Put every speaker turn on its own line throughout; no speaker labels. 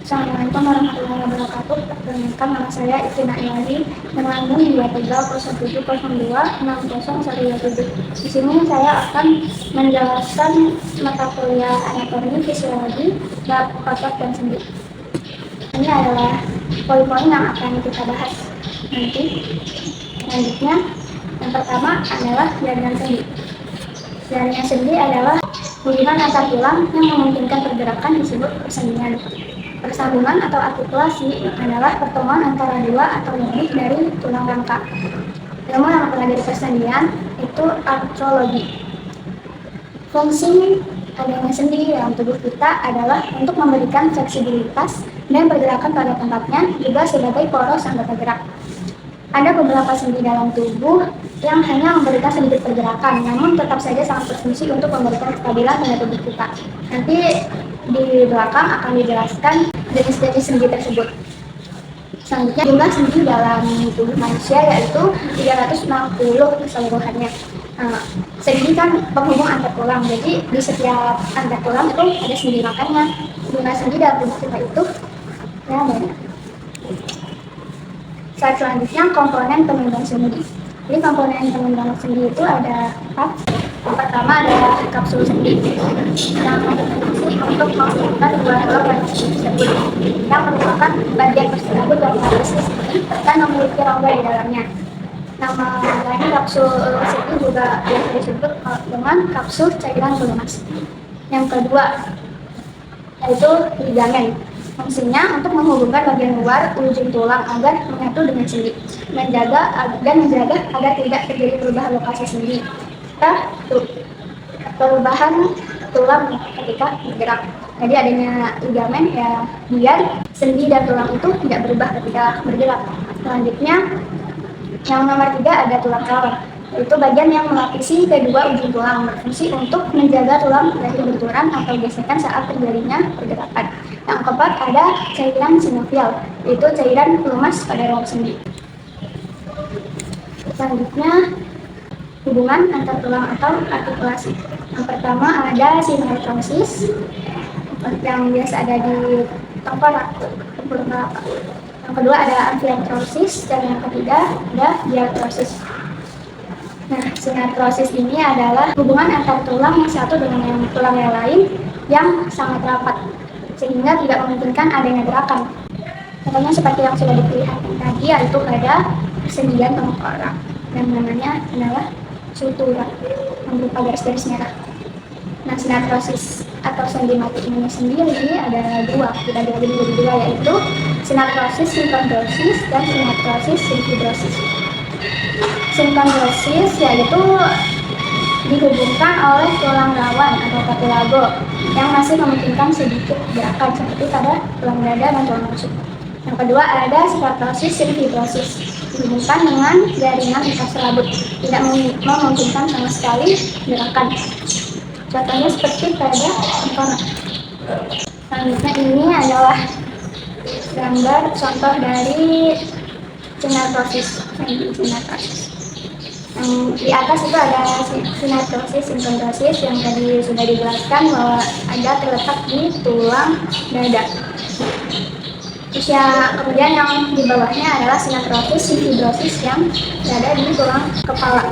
Assalamualaikum warahmatullahi wabarakatuh. Perkenalkan, nama saya Istina Ilahi dengan NIM 2301726012. Di sini saya akan menjelaskan mata kuliah anatomi fisiologi bab otot dan sendi. Ini adalah poin-poin yang akan kita bahas nanti. Selanjutnya, yang pertama adalah jaringan sendi. Jaringan sendi adalah hubungan antar tulang yang memungkinkan pergerakan disebut persendian. Persambungan atau artikulasi adalah pertemuan antara dua atau lebih dari tulang rangka. Ilmu yang mempelajari persendian itu artrologi. Fungsi adanya sendi dalam tubuh kita adalah untuk memberikan fleksibilitas dan pergerakan pada tempatnya, juga sebagai poros anggota gerak. Ada beberapa sendi dalam tubuh yang hanya memberikan sedikit pergerakan, namun tetap saja sangat berfungsi untuk memberikan kestabilan pada tubuh kita. Nanti di belakang akan dijelaskan jenis-jenis sendi tersebut. Selanjutnya, jumlah sendi dalam tubuh manusia yaitu 360 keseluruhannya. Sendi kan penghubung antar tulang, jadi di setiap antar tulang itu ada sendi, makanya jumlah sendi dalam tubuh kita itu ya banyak. Selanjutnya, komponen penunjang sendi. Jadi komponen penunjang sendi itu ada 4. Yang pertama adalah kapsul sendi yang berfungsi untuk menghubungkan dua tulang pada sendi tersebut, yang merupakan bagian tersebut yang berisi sendi dan memiliki rongga di dalamnya. Nama lain kapsul sendi juga biasa disebut dengan kapsul cairan pelumas. Yang kedua yaitu ligamen. Fungsinya untuk menghubungkan bagian luar ujung tulang agar menyatu dengan sendi, menjaga agar tidak terjadi perubahan lokasi sendi. Perubahan tulang ketika bergerak. Jadi adanya ligamen ya biar sendi dan tulang itu tidak berubah ketika bergerak. Selanjutnya, yang nomor 3 ada tulang rawan. Itu bagian yang melapisi kedua ujung tulang, berfungsi untuk menjaga tulang dari benturan atau gesekan saat terjadinya pergerakan. Yang keempat ada cairan sinovial, yaitu cairan pelumas pada rongga sendi. Selanjutnya, hubungan antar tulang atau artikulasi. Yang pertama ada sinartrosis yang biasa ada di tengkorak. Yang kedua ada amfiartrosis, dan yang ketiga ada diartrosis. Nah, sinartrosis ini adalah hubungan antar tulang yang satu dengan tulang yang lain yang sangat rapat, sehingga tidak memungkinkan adanya gerakan. Contohnya seperti yang sudah diperlihatkan tadi, yaitu ada persendian tengkorak yang namanya adalah sutura yang berupa garis-garis merah. Nah, sinartrosis atau sendi mati ini sendiri ada dua, dibagi menjadi dua, yaitu sinartrosis sinkondrosis dan sinartrosis simfibrosis. Sinkondrosis yaitu dihubungkan oleh tulang rawan atau cartilago yang masih memungkinkan sedikit gerakan seperti pada tulang dada dan tulang rusuk. Yang kedua ada sinartrosis simfibrosis, dihubungkan dengan jaringan ikat serabut, tidak memungkinkan sama sekali gerakan. Contohnya seperti pada tengkorak. Selanjutnya ini adalah gambar contoh dari sinartrosis. Yang di atas itu ada sinartrosis sinkondrosis yang tadi sudah dijelaskan bahwa ada terletak di tulang dada. Terus kemudian yang di bawahnya adalah sinartrosis simfibrosis yang berada di tulang kepala.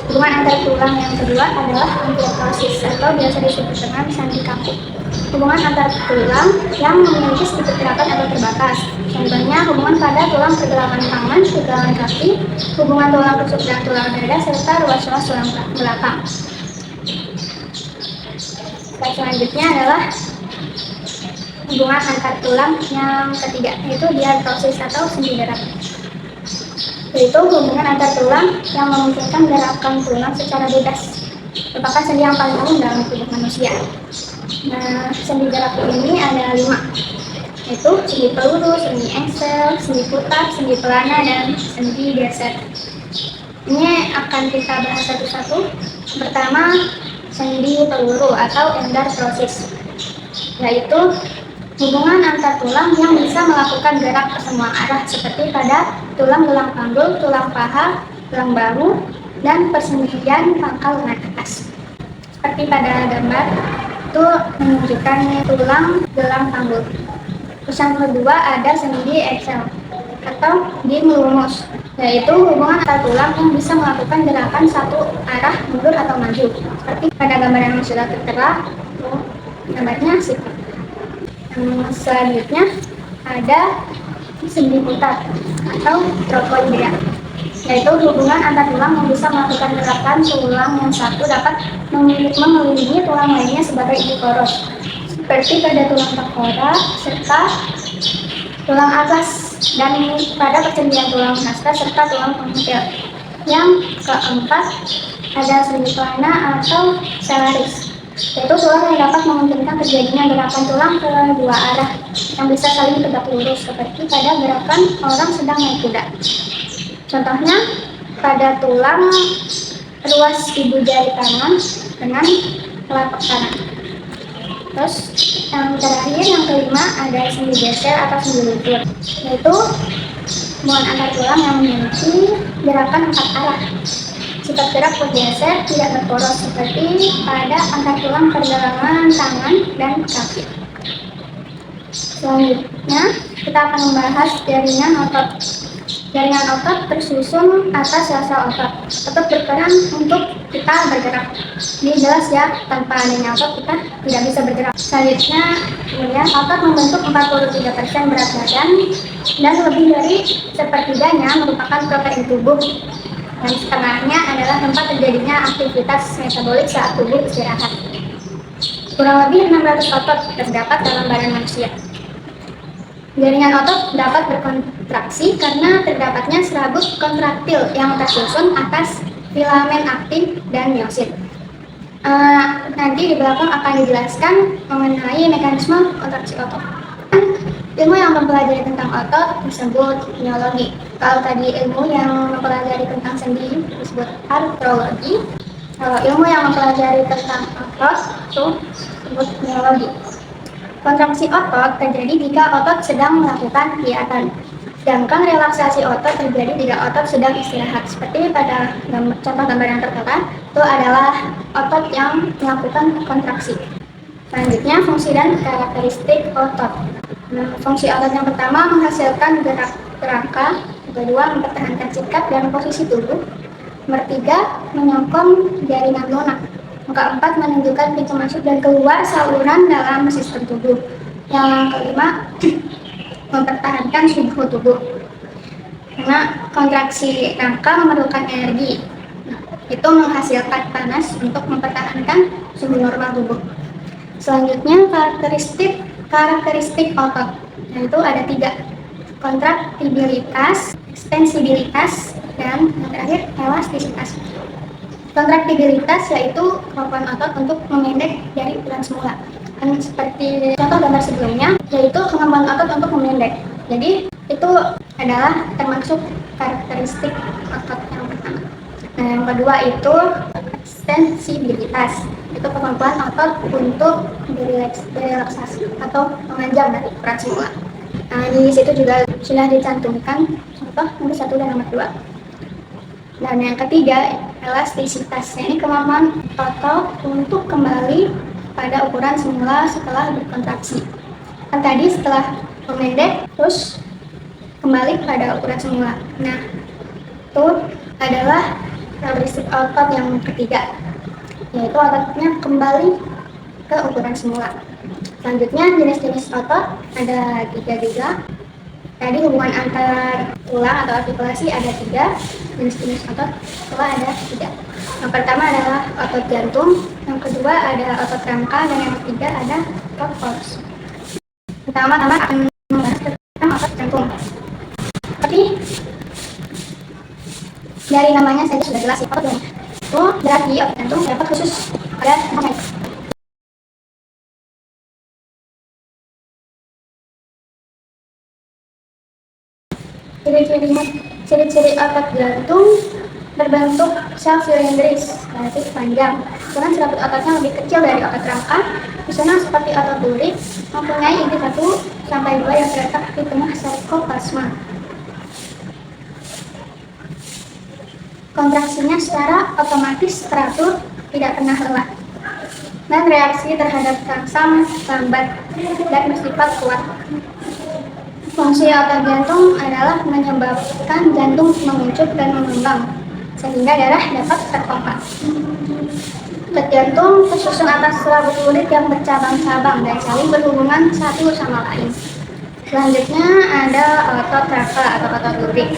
Hubungan antar tulang yang kedua adalah amfiartrosis atau biasa disebut dengan sandi kaku. Hubungan antar tulang yang memiliki sedikit gerakan atau terbatas. Contohnya hubungan pada tulang pergelangan tangan, pergelangan kaki, hubungan tulang rusuk dan tulang dada, serta ruas-ruas tulang belakang. Selanjutnya adalah hubungan antar tulang yang ketiga, yaitu diartrosis atau sendi gerak. Yaitu hubungan antar tulang yang memungkinkan gerakan tulang secara bebas. Merupakan sendi yang paling umum dalam tubuh manusia. Nah, sendi gerak ini ada 5, yaitu sendi peluru, sendi engsel, sendi putar, sendi pelana, dan sendi geser. Ini akan kita bahas satu-satu. Pertama, sendi peluru atau endartrosis, yaitu hubungan antar tulang yang bisa melakukan gerak ke semua arah seperti pada tulang gelang panggul, tulang paha, tulang bahu, dan persendian pangkal lengan atas. Seperti pada gambar itu menunjukkan tulang gelang panggul. Terus yang kedua ada sendi axial atau di melumus, yaitu hubungan antar tulang yang bisa melakukan gerakan satu arah mundur atau maju. Seperti pada gambar yang sudah tertera, gambarnya siput. Selanjutnya ada sendi putar atau trochoidea, yaitu hubungan antar tulang yang bisa melakukan gerakan tulang yang satu dapat mengelilingi tulang lainnya sebagai ibu koros, seperti pada tulang tengkorak serta tulang atas, dan pada persendian tulang hasta serta tulang penghujung. Yang keempat ada sendi plana atau selaris, yaitu tulang yang dapat memungkinkan terjadinya gerakan tulang ke dua arah yang bisa saling tegak lurus, seperti pada gerakan orang sedang naik kuda. Contohnya pada tulang ruas ibu jari tangan dengan telapak tangan. Terus yang terakhir, yang kelima, ada sendi geser atau sendi lutut, yaitu hubungan antar tulang yang memiliki gerakan empat arah. Sifat gerak bergeser tidak berporos, seperti pada antar tulang pergelangan tangan dan kaki. Selanjutnya kita akan membahas jaringan otot. Jaringan otot tersusun atas sel-sel otot. Otot berperan untuk kita bergerak. Ini jelas ya, tanpa adanya otot kita tidak bisa bergerak. Selanjutnya, kemudian otot membentuk 43% berat badan dan lebih dari sepertiganya merupakan protein tubuh. Dan setengahnya adalah tempat terjadinya aktivitas metabolik saat tubuh istirahat. Kurang lebih 600 otot terdapat dalam badan manusia. Jaringan otot dapat berkontraksi karena terdapatnya serabut kontraktil yang tersusun atas filamen aktin dan miosit. Nanti di belakang akan dijelaskan mengenai mekanisme kontraksi otot. Ilmu yang mempelajari tentang otot disebut miologi. Kalau tadi ilmu yang mempelajari tentang sendi disebut artrologi. Kalau ilmu yang mempelajari tentang otot itu disebut miologi. Kontraksi otot terjadi jika otot sedang melakukan kegiatan, sedangkan relaksasi otot terjadi jika otot sedang istirahat. Seperti pada contoh gambar yang tertera, itu adalah otot yang melakukan kontraksi. Selanjutnya, fungsi dan karakteristik otot. Fungsi otot yang pertama menghasilkan gerak kerangka, kedua mempertahankan sikap dan posisi tubuh, nomor tiga menyokong jaringan lunak, keempat menunjukkan pintu masuk dan keluar saluran dalam sistem tubuh, yang kelima mempertahankan suhu tubuh. Karena kontraksi rangka memerlukan energi, itu menghasilkan panas untuk mempertahankan suhu normal tubuh. Selanjutnya karakteristik otot, yaitu ada tiga: kontraktibilitas, ekstensibilitas, dan yang terakhir elastisitas. Kontraktibilitas yaitu kemampuan otot untuk memendek dari ukuran semula. Dan seperti contoh gambar sebelumnya, yaitu kemampuan otot untuk memendek. Jadi itu adalah termasuk karakteristik otot yang pertama. Nah, yang kedua itu ekstensibilitas, itu kemampuan otot untuk direlaksasi atau memanjang dari ukuran semula. Nah, di situ juga sudah dicantumkan contoh nomor 1 dan nomor 2. Dan yang ketiga, elastisitas, ini kemampuan otot untuk kembali pada ukuran semula setelah berkontraksi. Kan tadi setelah memendek terus kembali pada ukuran semula. Nah, itu adalah karakteristik otot yang ketiga, yaitu ototnya kembali ke ukuran semula. Selanjutnya, jenis-jenis otot ada tiga juga. Tadi hubungan antar tulang atau artikulasi ada tiga, jenis-jenis otot telah ada tiga. Yang pertama adalah otot jantung, yang kedua ada otot rangka, dan yang ketiga ada otot koros. Pertama-tama akan membahas tentang otot jantung. Tapi dari namanya saja sudah jelas ya, otot jantung itu berarti otot jantung dapat khusus pada jantung. Ciri-ciri otot jantung berbentuk sel silindris, berarti panjang. Dengan serabut ototnya lebih kecil dari otot rangka. Misalnya seperti otot duri, mempunyai inti 1-2 yang terletak di tengah sarkoplasma. Kontraksinya secara otomatis teratur, tidak pernah lelah. dan reaksi terhadap terangsang lambat dan bersifat kuat. Fungsi otot jantung adalah menyebabkan jantung menguncup dan mengembang, sehingga darah dapat terpompa. Otot jantung tersusun atas serabut lurid yang bercabang-cabang dan saling berhubungan satu sama lain. Selanjutnya ada otot rangka atau otot lurik.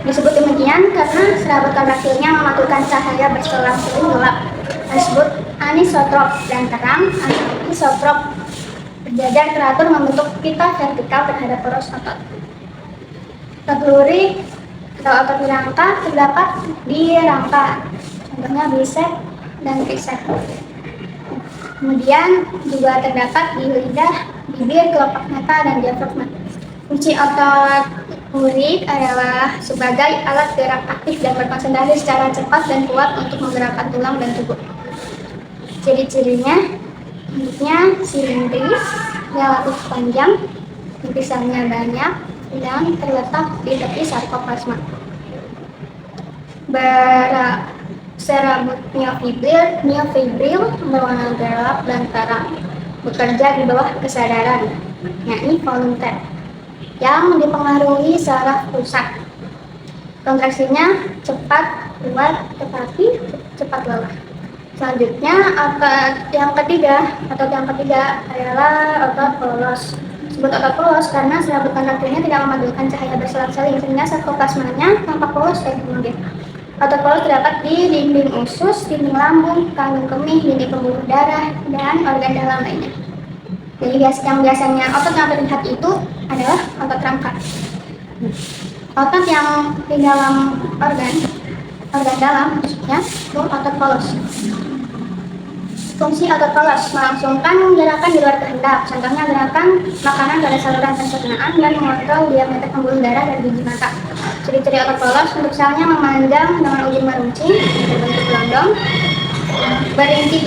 Disebut demikian karena serabut kontraktilnya memantulkan cahaya berselang-seling gelap. Disebut anisotrop dan terang atau isotrop. Berjajar teratur membentuk pita vertikal terhadap poros otot. Otot lurik atau otot di rangka terdapat di rangka, contohnya bicep dan tricep. Kemudian juga terdapat di lidah, bibir, kelopak mata, dan diafragma. Fungsi otot lurik adalah sebagai alat gerak aktif dan berkonsentrasi secara cepat dan kuat untuk menggerakkan tulang dan tubuh. Ciri-cirinya, bentuknya silindris, relatif panjang, lapisannya banyak, dan terletak di tepi sarkoplasma. Serabut miofibril berwarna gelap dan terang, bekerja di bawah kesadaran, yakni volunteer, yang dipengaruhi saraf pusat. Kontraksinya cepat, kuat, tetapi cepat lelah. Selanjutnya otot yang ketiga adalah otot polos. Disebut otot polos karena serabut kontraktilnya tidak memantulkan cahaya berselang-seling sehingga sarkoplasmanya tampak polos dan kemudian. Otot polos terdapat di dinding usus, dinding lambung, kandung kemih, dinding pembuluh darah, dan organ dalam lainnya. Jadi yang biasanya otot yang terlihat itu adalah otot rangka. Otot yang di dalam organ dalam maksudnya itu otot polos. Fungsi otot polos melangsungkan gerakan di luar kehendak, contohnya gerakan makanan pada saluran pencernaan dan mengontrol diameter pembuluh darah dan biji mata. Ciri-ciri otot polos, untuk selnya memanjang dengan ujung meruncing berbentuk gelondong, berinti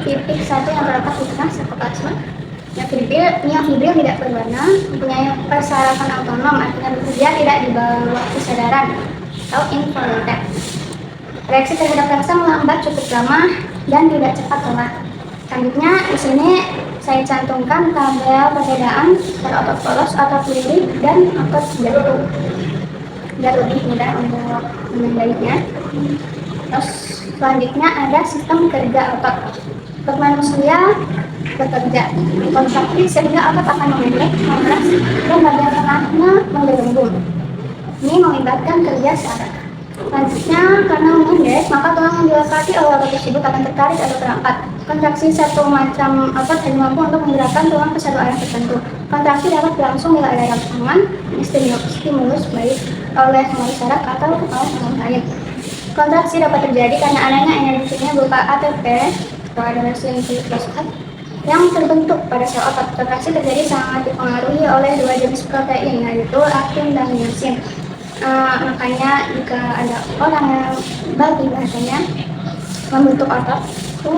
titik satu yang terletak di tengah sarkoplasma. Miofibril tidak berwarna, mempunyai persarafan autonom, artinya bekerja tidak di bawah kesadaran atau involunteer. Reaksi terhadap terangsang lambat cukup lama dan tidak cepat lelah. Selanjutnya di sini saya cantumkan tabel perbedaan antara otot polos, otot lurik, dan otot jantung biar lebih mudah untuk mengendalinya. Terus selanjutnya ada sistem kerja otot. Otot manusia bekerja kontraksi sehingga otot akan memendek, mengeras, dan bagian tengahnya menggelembung. Ini mengibatkan kerja saraf. Selanjutnya, karena memendek, maka tulang yang dilekati oleh otot tersebut akan tertarik atau terangkat. Kontraksi satu macam otot hanya mampu untuk menggerakkan tulang ke satu arah tertentu. Kontraksi dapat berlangsung bila ada rangsangan stimulus baik oleh pengaruh saraf atau oleh pengaruh lain. Kontraksi dapat terjadi karena adanya energi kimia berupa ATP atau adenosine triphosphate yang terbentuk pada sel otot. Kontraksi terjadi sangat dipengaruhi oleh dua jenis protein, yaitu aktin dan myosin. Makanya jika ada orang yang bagi bahasanya membentuk otot itu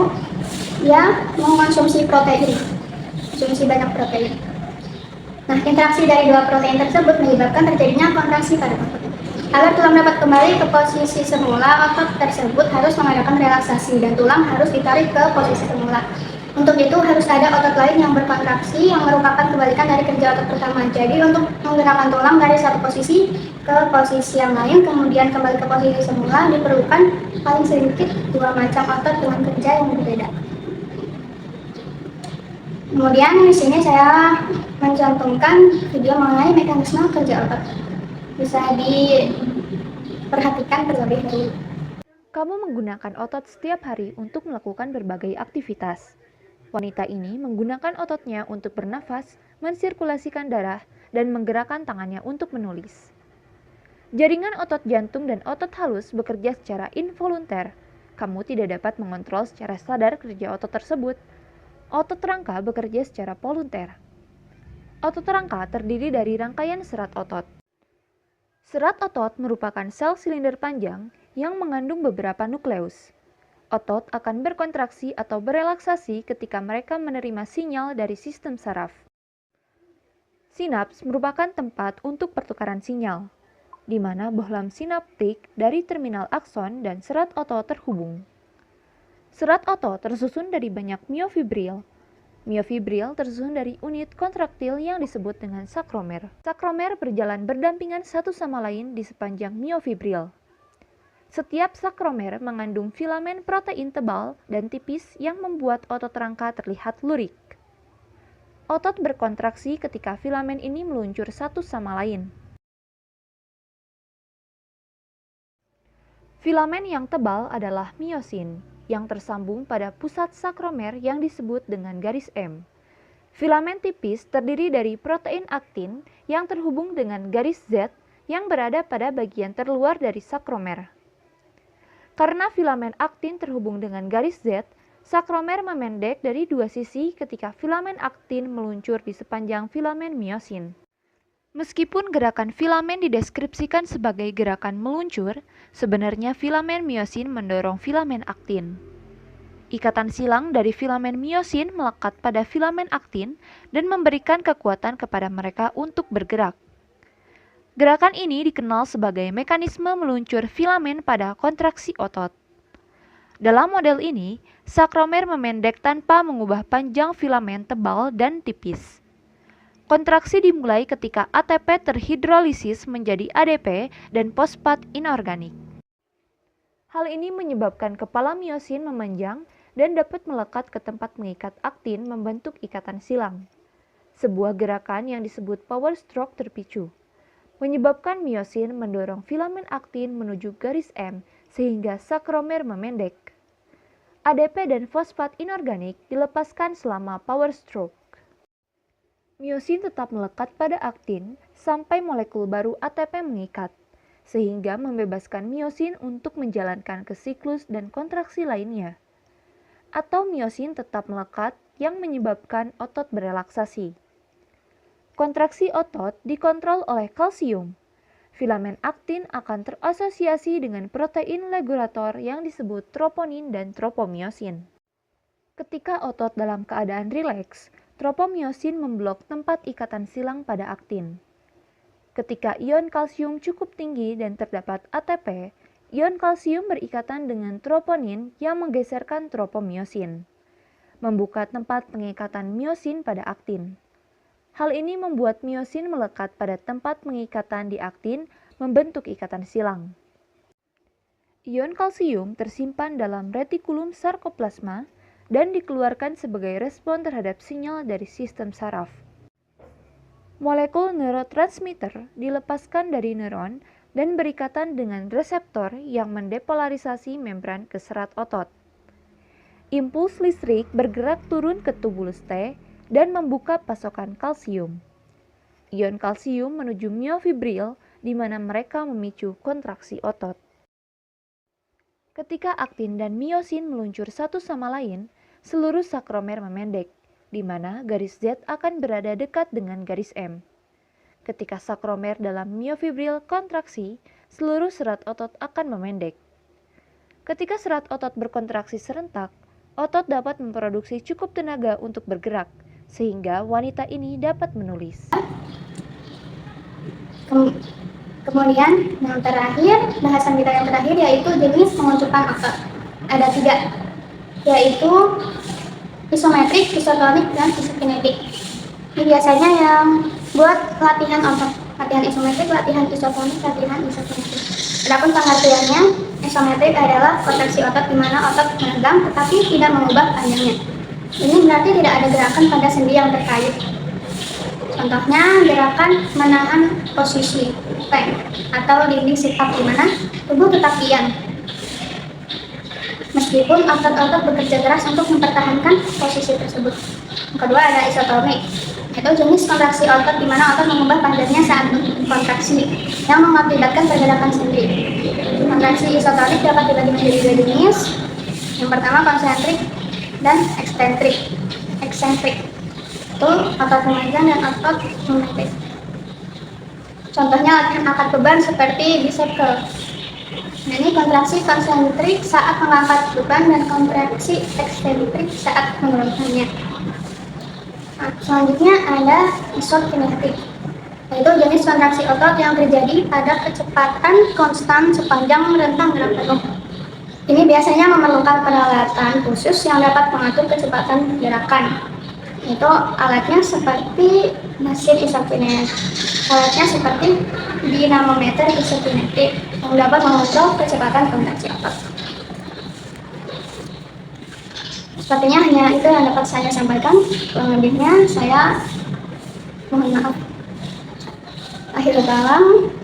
dia mengkonsumsi protein, konsumsi banyak protein. Nah, interaksi dari dua protein tersebut menyebabkan terjadinya kontraksi pada otot. Agar tulang dapat kembali ke posisi semula, otot tersebut harus mengadakan relaksasi dan tulang harus ditarik ke posisi semula. Untuk itu harus ada otot lain yang berkontraksi yang merupakan kebalikan dari kerja otot pertama. Jadi untuk menggerakkan tulang dari satu posisi ke posisi yang lain kemudian kembali ke posisi semula diperlukan paling sedikit dua macam otot dengan kerja yang berbeda. Kemudian di sini saya mencantumkan video mengenai mekanisme kerja otot. Bisa diperhatikan terlebih dahulu.
Kamu menggunakan otot setiap hari untuk melakukan berbagai aktivitas. Wanita ini menggunakan ototnya untuk bernafas, mensirkulasikan darah, dan menggerakkan tangannya untuk menulis. Jaringan otot jantung dan otot halus bekerja secara involunter. Kamu tidak dapat mengontrol secara sadar kerja otot tersebut. Otot rangka bekerja secara volunter. Otot rangka terdiri dari rangkaian serat otot. Serat otot merupakan sel silinder panjang yang mengandung beberapa nukleus. Otot akan berkontraksi atau berelaksasi ketika mereka menerima sinyal dari sistem saraf. Sinaps merupakan tempat untuk pertukaran sinyal, di mana bohlam sinaptik dari terminal akson dan serat otot terhubung. Serat otot tersusun dari banyak miofibril. Miofibril tersusun dari unit kontraktil yang disebut dengan sakromer. Sakromer berjalan berdampingan satu sama lain di sepanjang miofibril. Setiap sakromer mengandung filamen protein tebal dan tipis yang membuat otot rangka terlihat lurik. Otot berkontraksi ketika filamen ini meluncur satu sama lain. Filamen yang tebal adalah miosin, yang tersambung pada pusat sakromer yang disebut dengan garis M. Filamen tipis terdiri dari protein aktin yang terhubung dengan garis Z yang berada pada bagian terluar dari sakromer. Karena filamen aktin terhubung dengan garis Z, sakromer memendek dari dua sisi ketika filamen aktin meluncur di sepanjang filamen miosin. Meskipun gerakan filamen dideskripsikan sebagai gerakan meluncur, sebenarnya filamen miosin mendorong filamen aktin. Ikatan silang dari filamen miosin melekat pada filamen aktin dan memberikan kekuatan kepada mereka untuk bergerak. Gerakan ini dikenal sebagai mekanisme meluncur filamen pada kontraksi otot. Dalam model ini, sakromer memendek tanpa mengubah panjang filamen tebal dan tipis. Kontraksi dimulai ketika ATP terhidrolisis menjadi ADP dan fosfat inorganik. Hal ini menyebabkan kepala miosin memanjang dan dapat melekat ke tempat mengikat aktin membentuk ikatan silang. Sebuah gerakan yang disebut power stroke terpicu, menyebabkan miosin mendorong filamen aktin menuju garis M sehingga sakromer memendek. ADP dan fosfat inorganik dilepaskan selama power stroke. Miosin tetap melekat pada aktin sampai molekul baru ATP mengikat, sehingga membebaskan miosin untuk menjalankan ke siklus dan kontraksi lainnya. Atau miosin tetap melekat yang menyebabkan otot berelaksasi. Kontraksi otot dikontrol oleh kalsium. Filamen aktin akan terasosiasi dengan protein regulator yang disebut troponin dan tropomiosin. Ketika otot dalam keadaan rileks, tropomiosin memblok tempat ikatan silang pada aktin. Ketika ion kalsium cukup tinggi dan terdapat ATP, ion kalsium berikatan dengan troponin yang menggeserkan tropomiosin, membuka tempat pengikatan miosin pada aktin. Hal ini membuat miosin melekat pada tempat pengikatan di aktin, membentuk ikatan silang. Ion kalsium tersimpan dalam retikulum sarkoplasma dan dikeluarkan sebagai respon terhadap sinyal dari sistem saraf. Molekul neurotransmitter dilepaskan dari neuron dan berikatan dengan reseptor yang mendepolarisasi membran ke serat otot. Impuls listrik bergerak turun ke tubulus T dan membuka pasokan kalsium. Ion kalsium menuju miofibril di mana mereka memicu kontraksi otot. Ketika aktin dan miosin meluncur satu sama lain, seluruh sakromer memendek, di mana garis Z akan berada dekat dengan garis M. Ketika sakromer dalam miofibril kontraksi, seluruh serat otot akan memendek. Ketika serat otot berkontraksi serentak, otot dapat memproduksi cukup tenaga untuk bergerak, sehingga wanita ini dapat menulis.
Kemudian yang terakhir, bahasan kita yang terakhir yaitu jenis penguncupan otot. Ada 3, yaitu isometrik, isotonik, dan isokinetik. Ini biasanya yang buat latihan otot, latihan isometrik, latihan isotonik, latihan isokinetik. Adapun pengertiannya, isometrik adalah kontraksi otot di mana otot menegang tetapi tidak mengubah panjangnya. Ini berarti tidak ada gerakan pada sendi yang terkait. Contohnya gerakan menahan posisi plank atau dinding sit up di mana tubuh tetap diam. Meskipun otot-otot bekerja keras untuk mempertahankan posisi tersebut. Yang kedua ada isotonik, yaitu jenis kontraksi otot di mana otot mengubah panjangnya saat kontraksi yang mengakibatkan pergerakan sendi. Kontraksi isotonik dapat dibagi menjadi 2 jenis. Yang pertama konsentrik dan eksentrik. Itu otot memegang dan otot memetik. Contohnya latihan angkat beban seperti bicep curl. Nah, ini kontraksi konsentrik saat mengangkat beban dan kontraksi eksentrik saat menurunkannya. Nah, selanjutnya ada isokinetik, yaitu jenis kontraksi otot yang terjadi pada kecepatan konstan sepanjang rentang gerak penuh. Ini biasanya memerlukan peralatan khusus yang dapat mengatur kecepatan gerakan. Itu alatnya seperti mesin isokinetik. Alatnya seperti dinamometer isokinetik yang dapat mengontrol kecepatan kontraksi otot. Sepertinya hanya itu yang dapat saya sampaikan. Kurang lebihnya saya mohon maaf. Akhirul kalam.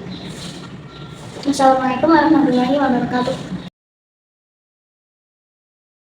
Wassalamualaikum warahmatullahi wabarakatuh.